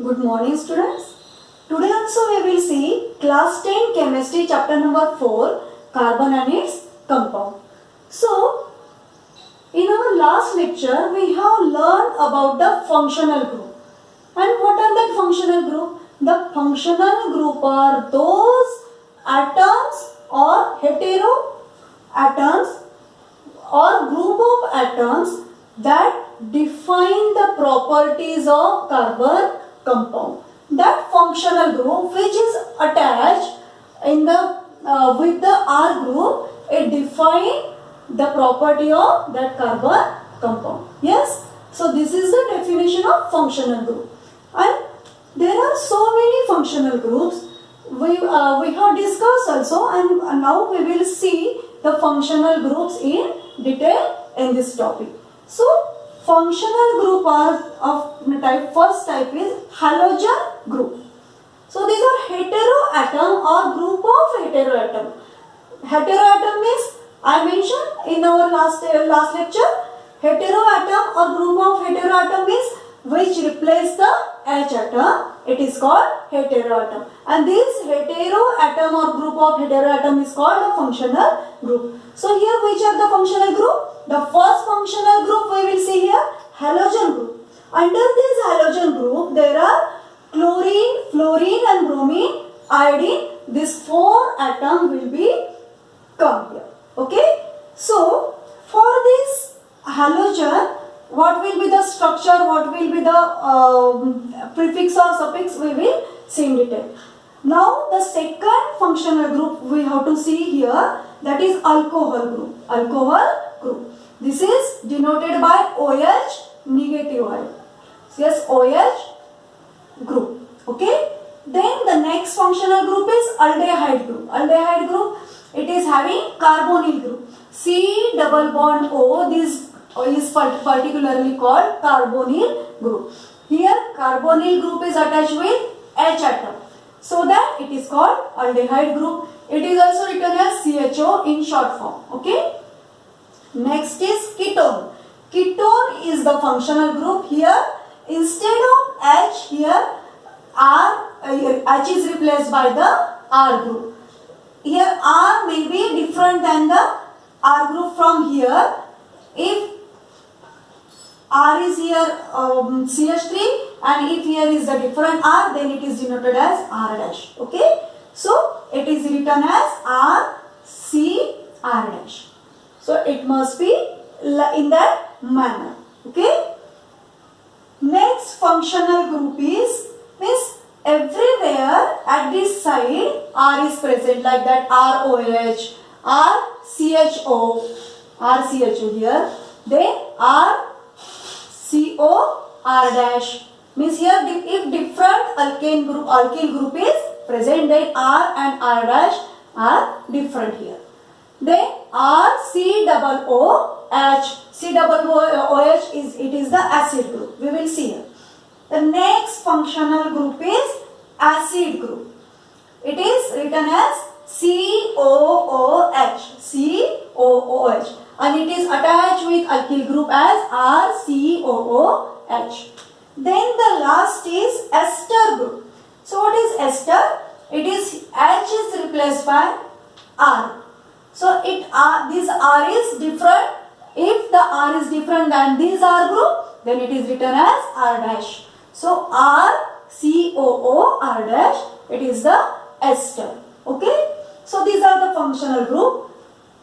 Good morning students. Today also we will see class 10 chemistry chapter number 4 carbon and its compound. So in our last lecture we have learned about the functional group. And what are that functional group? The functional group are those atoms or heteroatoms or group of atoms that define the properties of carbon compound. That functional group which is attached in the with the R group, it defines the property of that carbon compound. Yes. So this is the definition of functional group. And there are so many functional groups we have discussed also, and now we will see the functional groups in detail in this topic. So functional group are of type, first type is halogen group. So these are heteroatom or group of heteroatom. Heteroatom means I mentioned in our last lecture, heteroatom or group of heteroatom means which replace the H atom, it is called heteroatom. And this heteroatom or group of heteroatom is called a functional group. So here which are the functional group? The first functional group we will see here, halogen group. Under this halogen group there are chlorine, fluorine and bromine, iodine. These four atoms will be come here. Okay. So for this halogen, what will be the structure, what will be the prefix or suffix, we will see in detail. Now the second functional group we have to see here, that is alcohol group. Alcohol group. This is denoted by OH negative ion. Yes, OH group. Okay. Then the next functional group is aldehyde group. Aldehyde group, it is having carbonyl group. C double bond O, this is particularly called carbonyl group. Here carbonyl group is attached with H atom, so that it is called aldehyde group. It is also written as CHO in short form. Okay. Next is ketone. Ketone is the functional group. Here instead of H, here H is replaced by the R group. Here R may be different than the R group from here. If R is here CH3 and if here is the different R, then it is denoted as R dash. Okay. So it is written as R C R dash. So it must be in that manner. Okay. Next functional group is, means everywhere at this side R is present, like that ROH, RCHO, RCHO here, then RCO, R dash. Means here if different alkyl group is present, then R and R dash are different here. Then RCOOH, COOH is the acid group. We will see here. The next functional group is acid group. It is written as COOH, and it is attached with alkyl group as RCOOH. Then the last is ester group. So what is ester? It is H is replaced by R. So this R is different. If the R is different than this R group, then it is written as R dash. So RCOO, R dash, it is the ester. Okay. So these are the functional group: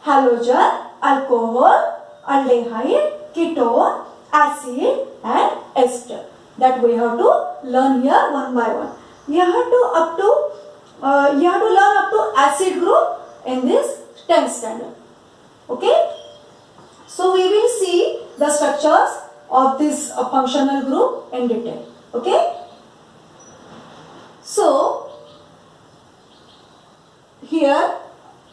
halogen, alcohol, aldehyde, ketone, acid and ester. That we have to learn here one by one. You have to learn up to acid group in this 10th standard. Okay. So we will see the structures of this functional group in detail. Okay. So here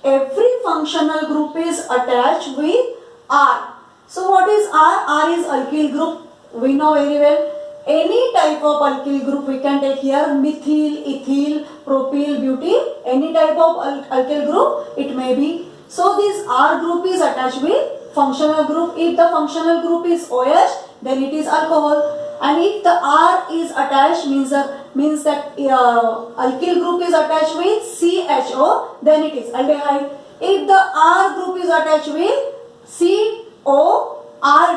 every functional group is attached with R. So what is R? R is alkyl group. We know very well. Any type of alkyl group we can take here: methyl, ethyl, propyl, butyl. Any type of alkyl group it may be. So this R group is attached with functional group. If the functional group is OH, then it is alcohol. and if the R is attached means that alkyl group is attached with CHO, then it is aldehyde. If the R group is attached with COR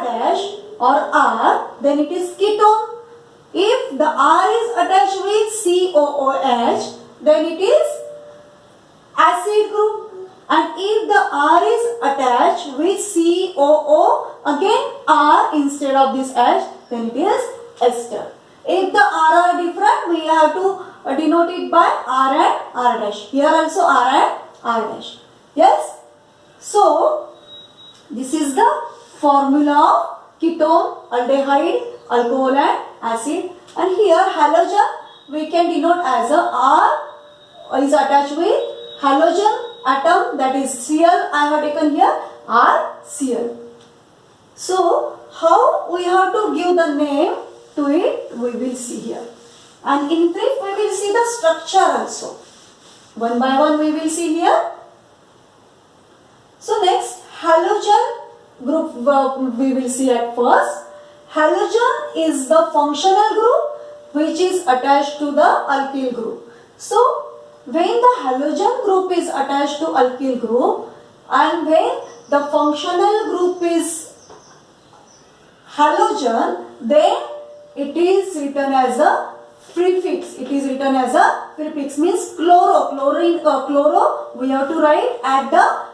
dash or R, then it is ketone. If the R is attached with COOH, then it is acid group. And if the R is attached with COO, again R instead of this H, then it is ester. If the R are different, we have to denote it by R and R dash. Here also R and R dash. Yes? So, this is the formula of ketone, aldehyde, alcohol and acid. And here halogen we can denote as a R is attached with halogen atom, that is Cl. I have taken here RCl. So, how we have to give the name to it, we will see here. And in brief, we will see the structure also. One by one we will see here. So, next halogen group we will see at first. Halogen is the functional group which is attached to the alkyl group. So, when the halogen group is attached to alkyl group and when the functional group is halogen, then it is written as a prefix. It is written as a prefix, means chloro. Chloro we have to write at the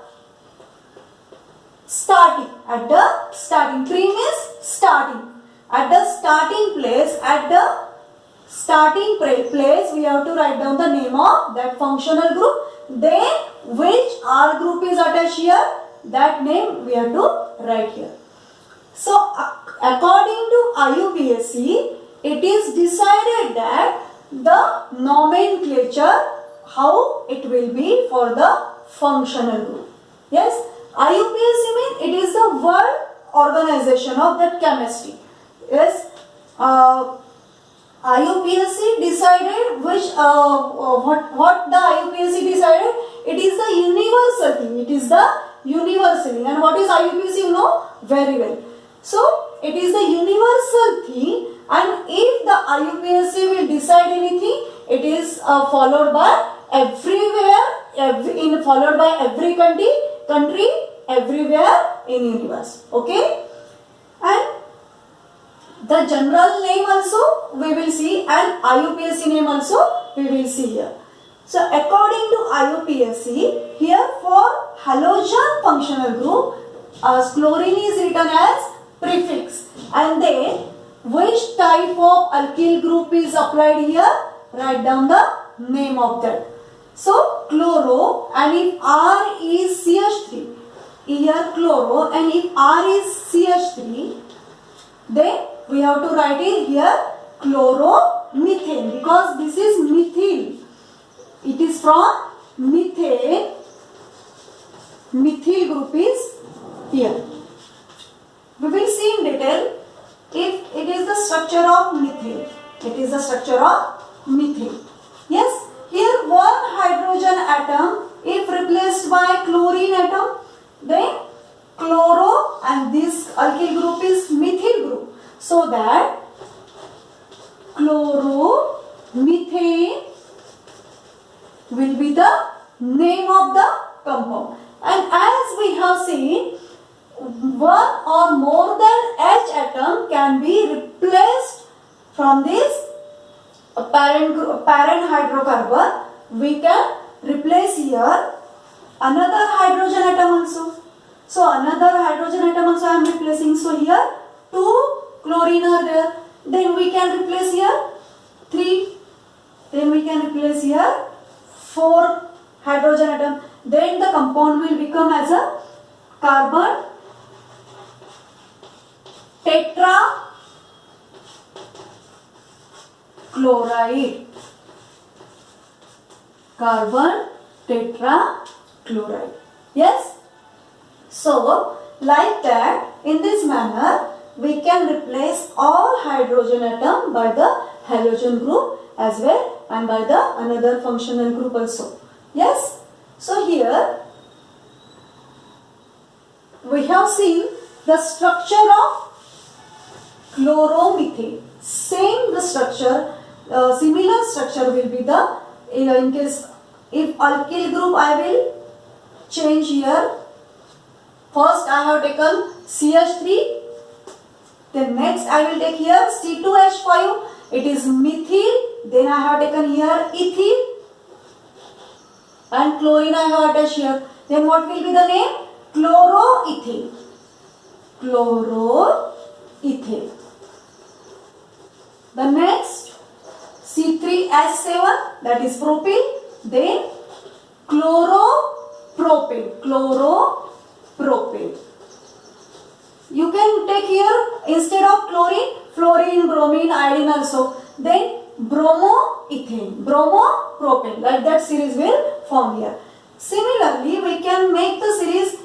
starting. At the starting. Pre means starting. At the starting place, we have to write down the name of that functional group. Then which R group is attached here, that name we have to write here. So according to IUPAC, it is decided that the nomenclature how it will be for the functional group. Yes, IUPAC means it is the World Organization of the Chemistry. Yes, IUPAC decided which what the IUPAC decided. It is the universal thing. It is the universal thing. And what is IUPAC? You know very well. So it is the universal thing. And if the IUPAC will decide anything, it is followed by everywhere. Followed by every country everywhere in universe. Okay, and the general name also we will see and IUPAC name also we will see here. So according to IUPAC, here for halogen functional group, chlorine is written as prefix, and then which type of alkyl group is applied here, write down the name of that. So chloro, and if R is CH3, here chloro, and if R is CH3, then we have to write it here chloromethane, because this is methyl. It is from methane. Methyl group is here. We will see in detail if it is the structure of methyl. It is the structure of methyl. Yes, here one hydrogen atom if replaced by chlorine atom, then chloro and this alkyl group is methyl group. So that chloromethane will be the name of the compound. And as we have seen, one or more than H atom can be replaced from this parent hydrocarbon. We can replace here another hydrogen atom also. So another hydrogen atom also I am replacing. So here 2 chlorine are there. Then we can replace here 3. Then we can replace here 4 hydrogen atom. Then the compound will become as a carbon tetrachloride. Carbon tetrachloride. Yes? So, like that, in this manner, we can replace all hydrogen atom by the halogen group as well and by the another functional group also. Yes? So, here we have seen the structure of chloromethane. structure, similar structure will be the, in case if alkyl group I will change here. First I have taken CH3, then next I will take here C2H5, it is methyl, then I have taken here ethyl and chlorine I have attached here. Then what will be the name? Chloroethyl. Chloroethyl. The next C3H7, that is propyl, then chloropropyl. Chloropropyl. You can take here instead of chlorine, fluorine, bromine, iodine also. Then bromoethane, bromopropane, like that series will form here. Similarly, we can make the series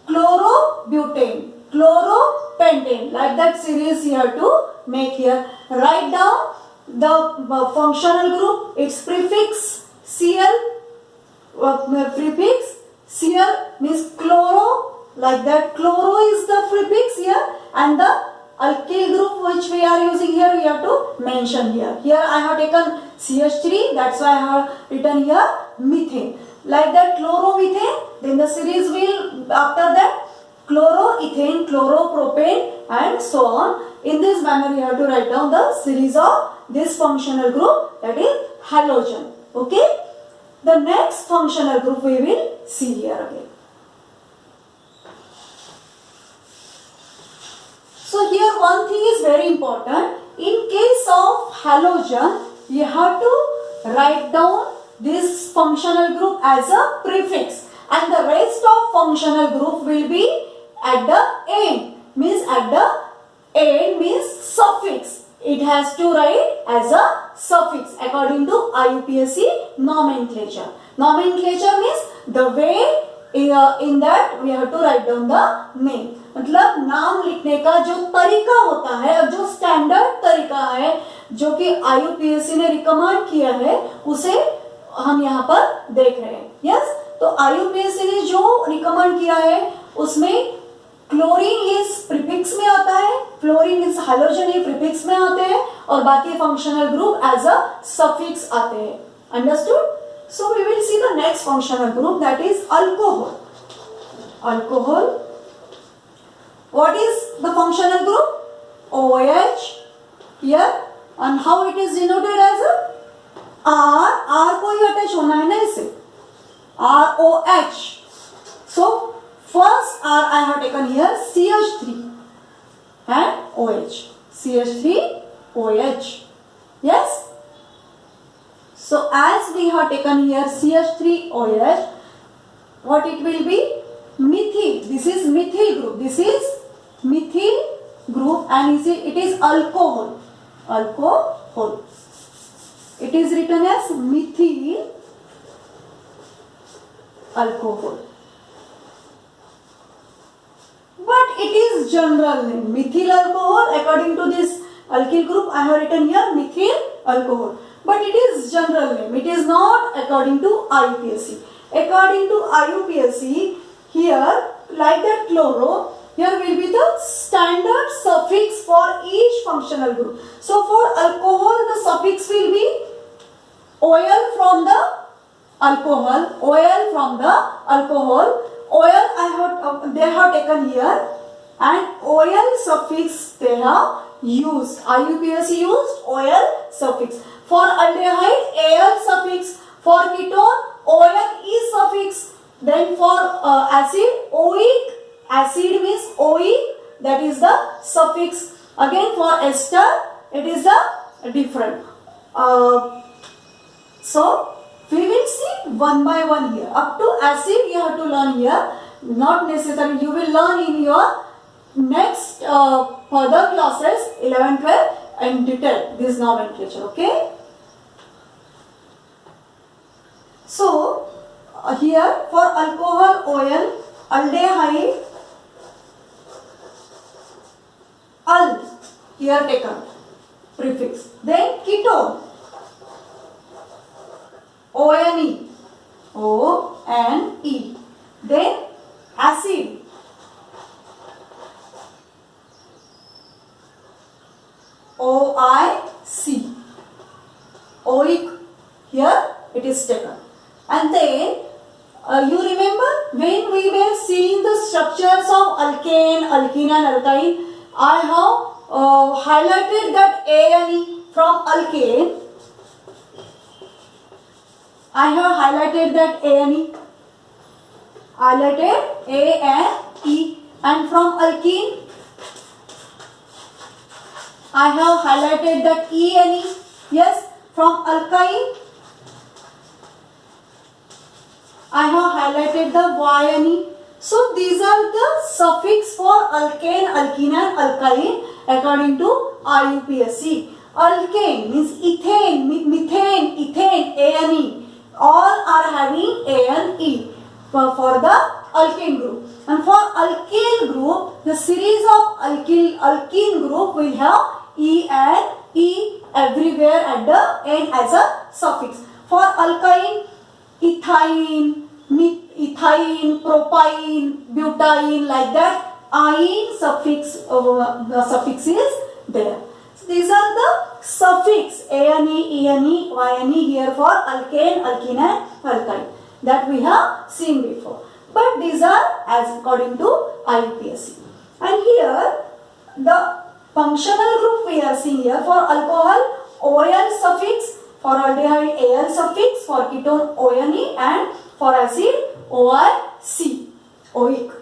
chlorobutane, chloropentane, like that series here to make here. Write down the functional group, its prefix Cl, prefix Cl means chloro, like that. Chloro is the prefix here, and the alkyl group which we are using here, we have to mention here. Here I have taken CH3, that's why I have written here methane. Like that chloromethane, then the series will after that chloroethane, chloropropane and so on. In this manner you have to write down the series of this functional group, that is halogen. Okay. The next functional group we will see here again. So here one thing is very important. In case of halogen, you have to write down this functional group as a prefix, and the rest of functional group will be at the end. Means at the end means suffix. It has to write as a suffix according to IUPAC nomenclature. Nomenclature means the way in that we have to write down the name. मतलब नाम लिखने का जो तरीका होता है और जो स्टैंडर्ड तरीका है जो कि IUPAC ने रिकमेंड किया है, उसे हम यहाँ पर देख रहे हैं. यस, तो IUPAC ने जो रिकमेंड किया है उसमें क्लोरीन इस प्रीफिक्स में आता है, फ्लोरीन इस हैलोजन ये प्रीफिक्स में आते हैं और बाकी functional group as a suffix आते हैं. Understood? So we will see the next functional group, that is alcohol. Alcohol. What is the functional group? OH here, and how it is denoted as a R. R को ही attach होना है ना इसे, ROH. So first R I have taken here CH3 and OH. CH3OH. Yes. So as we have taken here CH3OH, what it will be? Methyl. This is methyl group. This is methyl group, and it is alcohol. Alcohol. It is written as methyl alcohol. But it is general name. Methyl alcohol. According to this alkyl group, I have written here methyl alcohol. But it is general name. It is not according to IUPAC. According to IUPAC, here, like that chloro, here will be the standard suffix for each functional group. So for alcohol, the suffix will be oil from the alcohol. Oil from the alcohol. Oil they have taken here, and oil suffix they have used. IUPAC used oil suffix. For aldehyde, Al suffix. For ketone, ON is suffix. Then for acid, oic. Acid means oic, that is the suffix. Again for ester, it is a different. So we will see one by one here. Up to acid you have to learn here. Not necessary. You will learn in your next further classes 11, 12 in detail this nomenclature. Okay. So here for alcohol, oil, aldehyde, al here taken prefix. Then ketone, ONE, O-N-E. Then acid, OIC. OIC here it is taken. And then you remember when we were seeing the structures of alkane, alkene and alkyne, I have highlighted that A and E from alkane. I have highlighted that A and E. Highlighted A and E. And from alkene, I have highlighted that E and E. Yes, from alkyne, I have highlighted the Y and E. So these are the suffix for alkane, alkene and alkyne according to IUPAC. Alkane means ethane, methane, ethane, A and E. All are having A and E for the alkane group. And for alkyl group, the series of alkene group will have E and E everywhere at the end as a suffix. For alkyne, ethyne, ethine, propyne, butane, like that, ine suffix is there. So these are the suffix A and E, E and E, Y and E here for alkane, alkene and alkyne that we have seen before. But these are as according to IUPAC. And here the functional group we are seeing here for alcohol OL suffix, for aldehyde AL suffix, for ketone ONE and for acid OIC, OIC.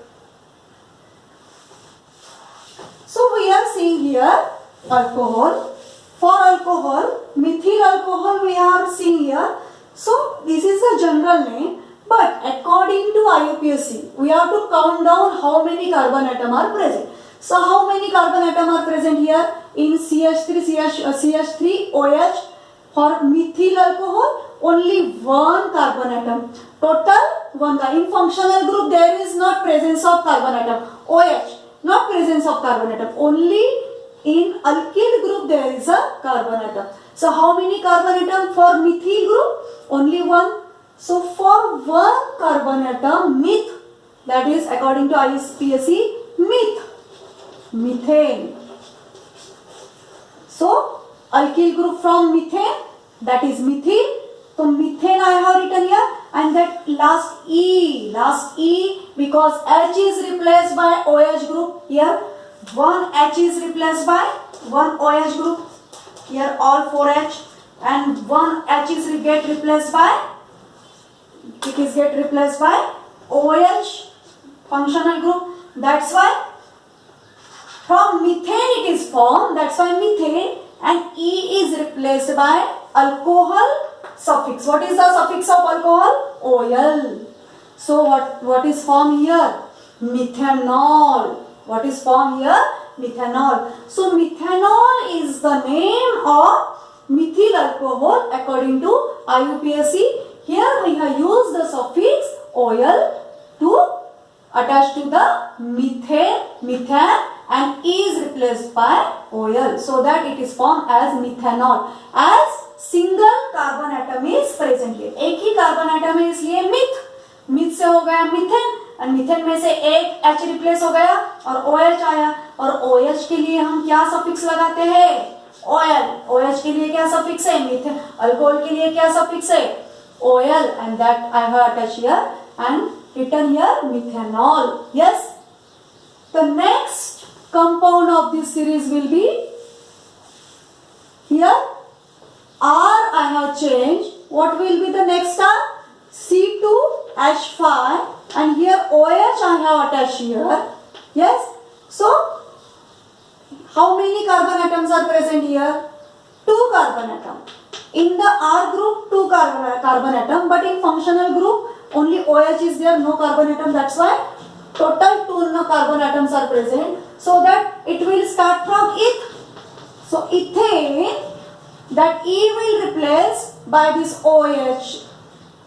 So we are seeing here alcohol. For alcohol, methyl alcohol we are seeing here. So this is a general name, but according to IUPAC, we have to count down how many carbon atoms are present. So how many carbon atoms are present here in CH3 OH? For methyl alcohol, only one carbon atom. Total one. In functional group, there is not presence of carbon atom. OH, not presence of carbon atom. Only in alkyl group there is a carbon atom. So how many carbon atom for methyl group? Only one. So for one carbon atom, meth, that is according to IUPAC, methane. So alkyl group from methane, that is methyl. So methane I have written here, and that last E because H is replaced by OH group here. One H is replaced by one OH group here, all 4H, and one H is get replaced by OH functional group. That's why from methane it is formed. That's why methane, and E is replaced by alcohol suffix. What is the suffix of alcohol? OL. So what is formed here? Methanol. What is formed here? Methanol. So methanol is the name of methyl alcohol according to IUPAC. Here we have used the suffix OL to attach to the methane, and E is replaced by OL, so that it is formed as methanol. As single carbon atom is present here. एक ही carbon atom है, इसलिए myth से हो गया methane, और methane में से एक H रिप्लेस हो गया और OH आया, और OH के लिए हम क्या सफिक्स लगाते हैं? OL. OH के लिए क्या सफिक्स है? मिथेन. अल्कोहल के लिए क्या सफिक्स है? OL, and that I have attached here and written here methanol. Yes. The next compound of this series will be here R I have changed. What will be the next R? C2H5, and here OH I have attached here. Yes. So how many carbon atoms are present here? 2 carbon atoms. In the R group, 2 carbon atom, but in functional group only OH is there, no carbon atom. That's why total 2 carbon atoms are present. So that it will start from eth. So ethane, that E will replace by this OH,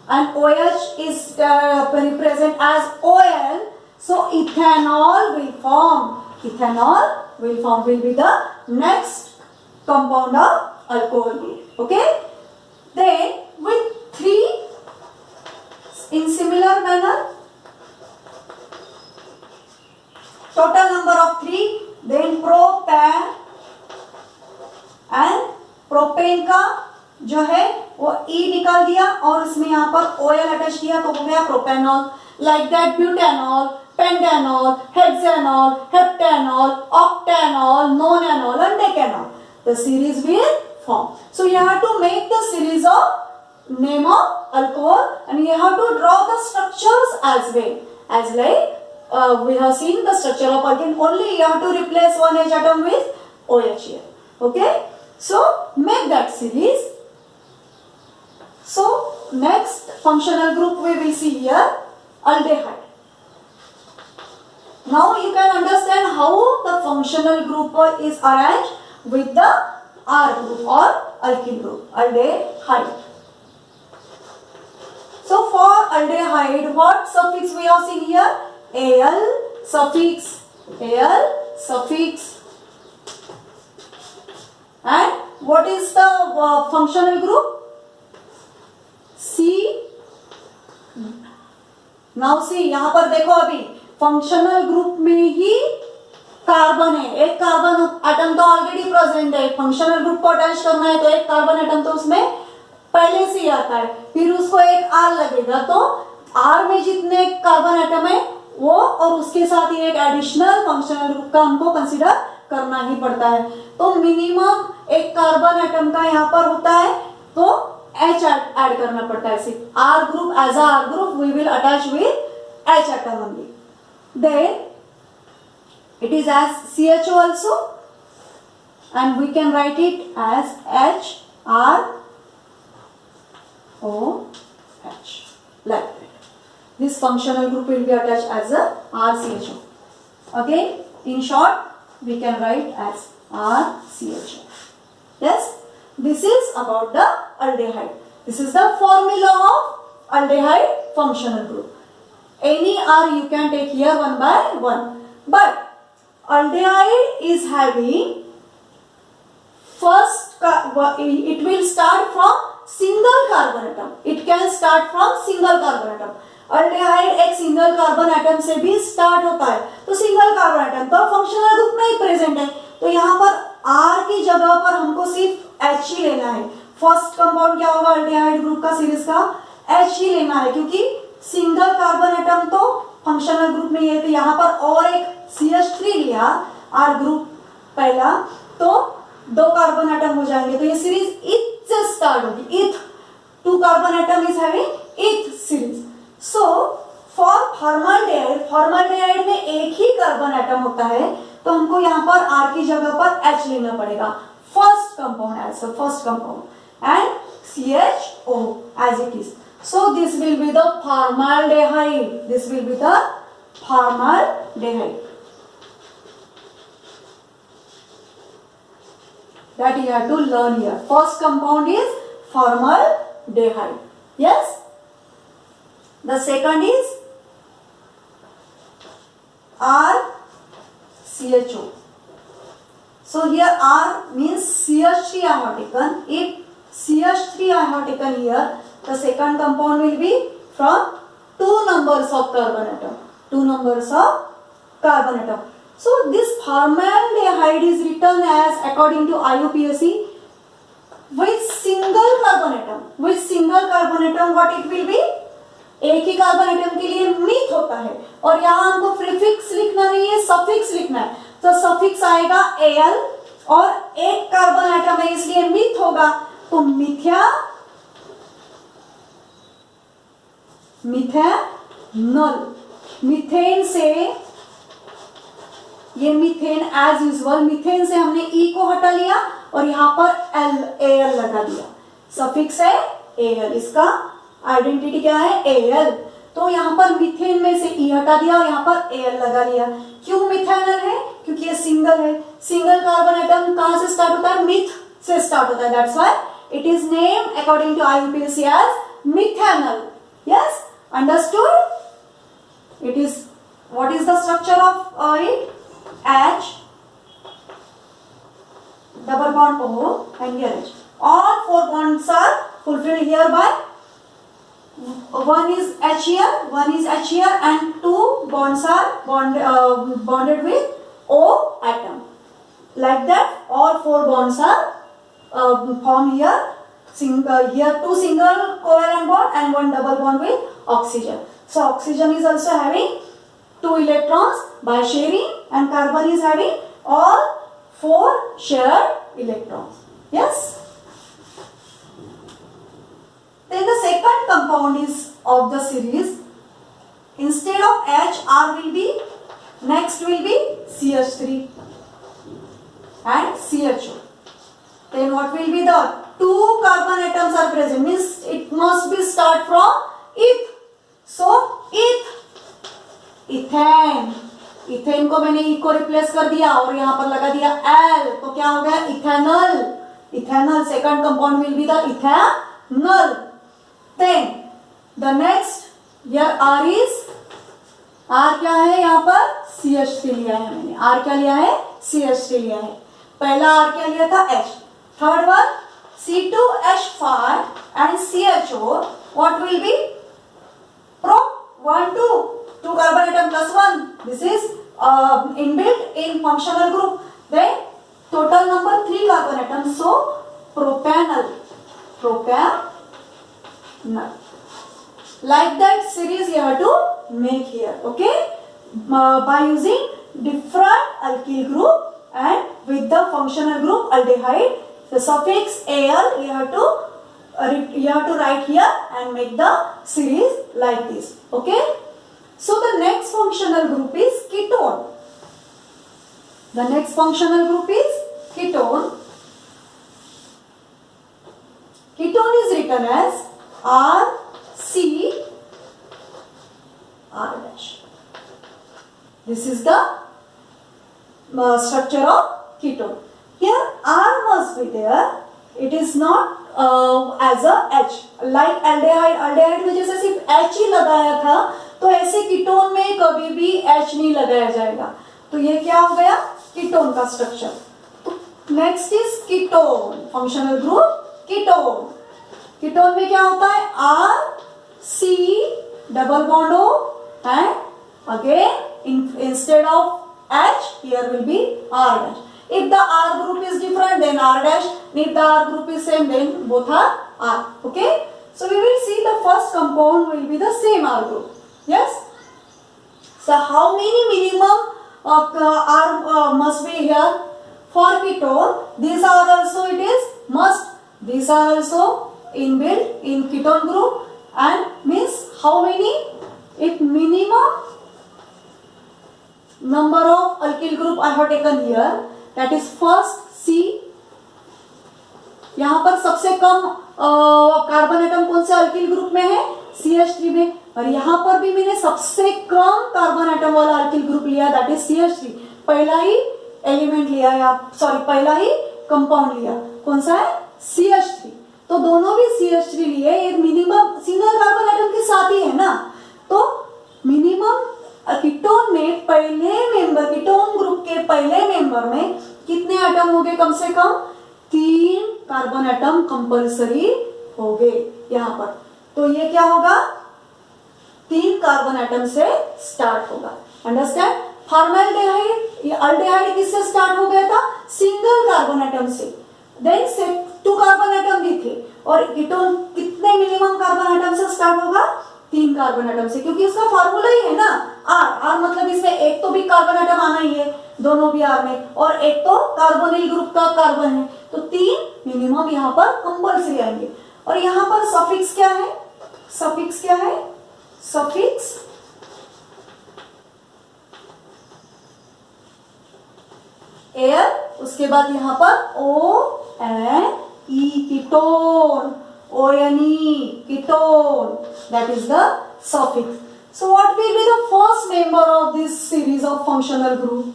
and OH is represent as OL. So ethanol will form. Ethanol will be the next compound of alcohol group. Okay. Then with 3 in similar manner, total number of 3. Then propan and propane का जो है वो E निकाल दिया और इसमें यहाँ पर OL अटैच किया तो हो गया propanol. Like that butanol, pentanol, hexanol, heptanol, octanol, nonanol and decanol. The series will form. So you have to make the series of name of alcohol and you have to draw the structures as well. As like we have seen the structure of alkene, only you have to replace one H atom with OH here. Okay. So make that series. So next functional group we will see here, aldehyde. Now you can understand how the functional group is arranged with the R group or alkyl group, aldehyde. So for aldehyde, what suffix we have seen here? Al suffix, Al suffix. And what is the functional group? C. Now see, यहाँ पर देखो अभी functional group में ही carbon है, एक carbon atom तो already present है. Functional group को अटैच करना है तो एक कार्बन एटम तो उसमें पहले से ही आता है, फिर उसको एक आर लगेगा तो आर में जितने कार्बन एटम है वो और उसके साथ ही एक एडिशनल फंक्शनल ग्रुप का हमको कंसीडर करना ही पड़ता है. तो मिनिमम एक कार्बन एटम का यहाँ पर होता है तो H ऐड करना पड़ता है. सिर्फ R group, as a R group we will attach with H atom only. Then it is as CHO also and we can write it as HROH like that. This functional group will be attached as a RCHO. Okay, in short we can write as RCHO. Yes, this is about the aldehyde. This is the formula of aldehyde functional group. Any R you can take here one by one. But aldehyde is having first, it will start from single carbon atom. It can start from single carbon atom. aldehyde एक single carbon atom से भी start होता है. तो single carbon atom तो functional group में ही present है. तो यहाँ पर R की जगह पर हमको सिर्फ H ही लेना है. फर्स्ट कंपाउंड क्या होगा aldehyde ग्रुप का सीरीज का? H ही लेना है क्योंकि सिंगल कार्बन एटम तो फंक्शनल ग्रुप में ही है. तो यहाँ पर और एक CH3 लिया R ग्रुप पहला तो दो कार्बन एटम हो जाएंगे. तो ये सीरीज इथ से स्टार्ट होगी. Eth, two carbon atom is having eth series. So for formaldehyde में एक ही कार्बन एटम होता है तो हमको यहाँ पर R की जगह पर H लेना पड़ेगा. First compound as first compound and CHO as it is. So this will be the formaldehyde. This will be the formaldehyde. That you have to learn here. First compound is formaldehyde. Yes. The second is RCHO. So here R means CH3 I have taken. If CH3 I have taken here, the second compound will be from two numbers of carbon atom. Two numbers of carbon atom. So this formaldehyde is written as according to IUPAC with single carbon atom. With single carbon atom what it will be? एक ही carbon atom के लिए myth होता है और यहाँ हमको prefix लिखना नहीं है, सफिक्स लिखना है. तो सफिक्स आएगा Al और एक कार्बन एटम है इसलिए मिथ होगा. तो मिथेनॉल. मीथेन से ये मीथेन एज यूजुअल मीथेन से हमने E को हटा लिया और यहाँ पर Al लगा दिया. सफिक्स है Al, इसका आइडेंटिटी क्या है? Al. तो यहाँ पर मीथेन में से E हटा दिया और यहाँ पर Al लगा लिया. क्यों मिथेनॉल है? क्योंकि ये सिंगल है. सिंगल कार्बन एटम कहाँ से स्टार्ट होता है? मिथ से स्टार्ट होता है. That's why it is name according to IUPAC as methanol. Yes, understood? It is, what is the structure of it? H double bond O and here H. All four bonds are fulfilled here by one is H here, one is H here, and two bonds are bonded with O atom. Like that, all four bonds are formed here here 2 single covalent bond and 1 double bond with oxygen. So oxygen is also having 2 electrons by sharing, and carbon is having all 4 shared electrons. Yes. Then the second compound is of the series. Instead of H, R will be, next will be CH3 and CHO. Then what will be the 2 carbon atoms are present, means it must be start from eth. So ethane, ethane को मैंने ई को replace कर दिया और यहाँ पर लगा दिया एल, तो क्या हो गया ethanol. Ethanol second compound will be the ethanol. Then the next here are is, are क्या है यहाँ पर CH3 लिया है मैंने. आर क्या लिया है CH3 लिया है. पहला आर क्या लिया था H. Third one C2H5 and CHO. What will be? Prop 1 2 carbon atom plus 1. This is inbuilt in functional group. Then total number 3 carbon atoms. So propanol. Like that series you have to make here. Okay, by using different alkyl group and with the functional group aldehyde, the suffix al you have to write here and make the series like this. Okay, so the next functional group is ketone. The next functional group is ketone. Ketone is written as RC R dash. This is the structure of ketone. Here R must be there. It is not as a H. Like aldehyde में जैसे सिर्फ H ही लगाया था, तो ऐसे ketone में कभी भी H नहीं लगाया जाएगा. तो ये क्या हो गया कीटोन का structure. Next is ketone. Functional group ketone. Ketone में क्या होता है R C double bond O and again instead of H here will be R dash. If the R group is different, then R dash. If the R group is same, then both are R. Okay. So we will see the first compound will be the same R group. Yes. So how many minimum R must be here for ketone? These are also it is must. These are also inbuilt in ketone group, and means how many? If minimum number of alkyl group I have taken here, that is first C. यहाँ पर सबसे कम carbon atom कौन से alkyl group में है CH3 में, और यहाँ पर भी मैंने सबसे कम कार्बन एटम वाला अल्किल ग्रुप लिया, दैट इज CH3. पहला ही एलिमेंट लिया है, सॉरी पहला ही कंपाउंड लिया, कौन सा है CH3. तो दोनों भी CH3 लिए, ये मिनिमम सिंगल कार्बन एटम के साथ ही है ना. तो मिनिमम कीटोन में पहले मेंबर, कीटोन ग्रुप के पहले मेंबर में कितने एटम हो गए? कम से कम 3 कार्बन एटम कंपल्सरी हो गए यहाँ पर. तो ये क्या होगा 3 कार्बन एटम से स्टार्ट होगा. अंडरस्टैंड. फॉर्मल्डिहाइड, ये अल्डिहाइड किससे स्टार्ट हो गया था? सिंगल कार्बन एटम से. देन से 2 कार्बन एटम भी थे, और कीटोन कितने मिनिमम कार्बन एटम से स्टार्ट होगा? 3 कार्बन एटम से, क्योंकि इसका फॉर्मूला ही है ना R मतलब इसमें एक तो भी कार्बन एटम आना ही है, दोनों भी R में, और एक तो कार्बोनिल ग्रुप का कार्बन है, तो 3 मिनिमम यहाँ पर कंपल्सरी आएंगे. और यहाँ पर सफिक्स क्या है? सफिक्स क्या है? सफिक्स एयर, उसके बाद यहाँ पर ONE ketone, ONE ketone, that is the suffix. So what will be the first member of this series of functional group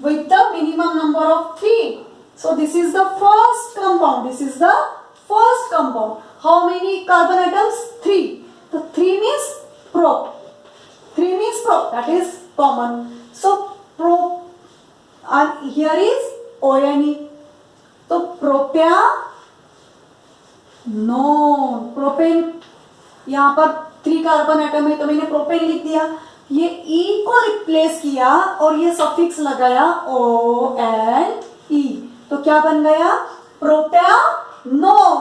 with the minimum number of 3? So this is the first compound. This is the first compound. How many carbon atoms? 3. So 3 means prop. 3 means prop. That is common. So prop, and here is ONE. So propanone. Propane, यहाँ पर 3 carbon atom है तो मैंने propane लिख दिया. ये E को replace किया और ये सफिक्स लगाया ONE, तो क्या बन गया? Propanone.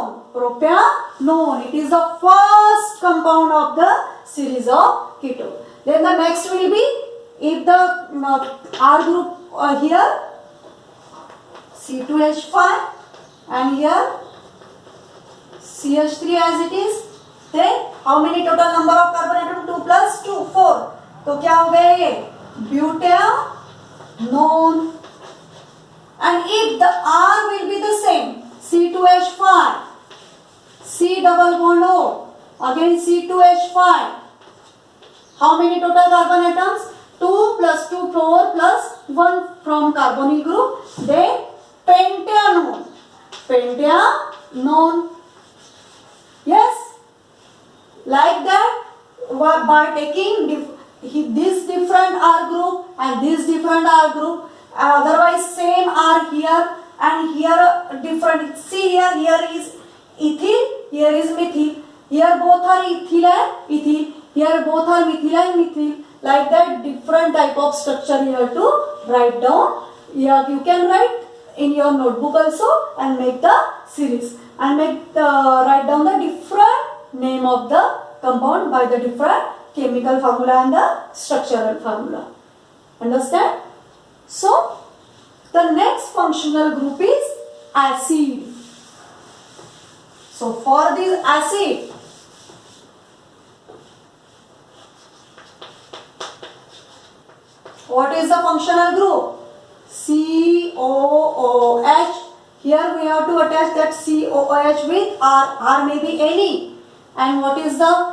propanone. It is the first compound of the series of ketone. Then the next will be, if the R group here C2H5 and here CH3 as it is, then how many total number of carbon atom? 2 plus 2, 4. तो क्या हो गया ये? Butanone. And if the R will be the same, C2H5, C double bond O, again C2H5. How many total carbon atoms? 2 plus 2, 4 plus 1 from carbonyl group. Then pentanone. Pentanone. Yes? Like that, by taking this different R group and this different R group, otherwise same R here and here different. See here is ethyl, here is methyl. Here both are ethyl and ethyl. Here both are methyl and methyl. Like that, different type of structure here to write down. Here you can write in your notebook also and make the series and write down the different name of the compound by the different chemical formula and the structural formula. Understand? So, the next functional group is acid. So, for this acid, what is the functional group? COOH. Here we have to attach that COOH with R. R may be any. And what is the